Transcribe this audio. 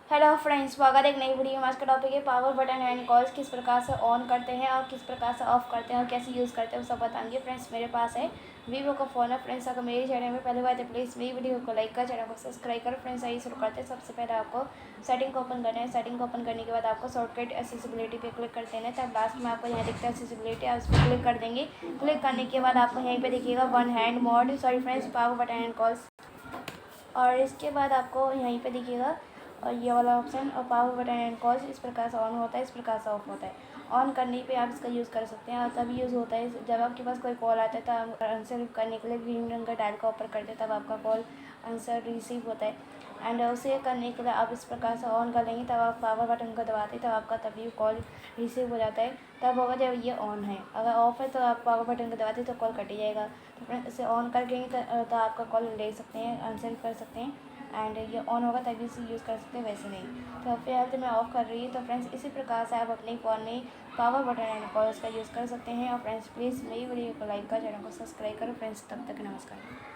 Hello friends, स्वागत है एक नई वीडियो में। आज का टॉपिक है पावर बटन एंड कॉल्स किस प्रकार से ऑन करते हैं और किस प्रकार से ऑफ करते हैं और कैसे यूज़ करते हैं वो सब बताएंगे। फ्रेंड्स, मेरे पास है vivo का फ़ोन है। फ्रेंड्स, अगर मेरे चैनल में पहली बार है प्लीज़ मेरी वीडियो को लाइक कर, चैनल को सब्सक्राइब करो। फ्रेंड्स, आइए शुरू करते हैं। सबसे पहले आपको सेटिंग को ओपन करना है। सेटिंग को ओपन करने के बाद आपको शॉर्टकट एक्सेसिबिलिटी पे क्लिक कर देना है। तब लास्ट में आपको यहाँ दिखता है एक्सेसिबिलिटी, आप उस पर क्लिक कर देंगे। क्लिक करने के बाद आपको यहीं पर देखिएगा one hand mode, sorry friends, power button and calls. और इसके बाद आपको यहीं पे दिखिएगा और ये वाला ऑप्शन और पावर बटन एंड कॉल्स इस प्रकार से ऑन होता है, इस प्रकार से ऑफ होता है। ऑन करने पे आप इसका यूज़ कर सकते हैं और तभी यूज़ होता है जब आपके पास कोई कॉल आता है तो आप आंसर करने के लिए ग्रीन रंग का डायल का ऊपर करते हैं, तब आपका कॉल आंसर रिसीव होता है। एंड उसे करने के लिए आप इस प्रकार से ऑन कर लेंगे, तब आप पावर बटन को दबाते हैं तब आपका तभी कॉल रिसीव हो जाता है। तब होगा जब ये ऑन है। अगर ऑफ है तो आप पावर बटन को दबाते हैं तो कॉल कट ही जाएगा। तो फ्रेंड्स, इसे ऑन करके तो आपका कॉल ले सकते हैं, आंसर कर सकते हैं। एंड ये ऑन होगा तभी इसे यूज़ कर सकते हैं, वैसे नहीं। तो फिलहाल तो मैं ऑफ़ कर रही हूँ। तो फ्रेंड्स, इसी प्रकार से आप अपने फ़ोन में पावर बटन एंड कॉल्स का यूज़ कर सकते हैं। और फ्रेंड्स, प्लीज़ मेरी वीडियो को लाइक कर, चैनल को सब्सक्राइब करो। फ्रेंड्स, तब तक नमस्कार।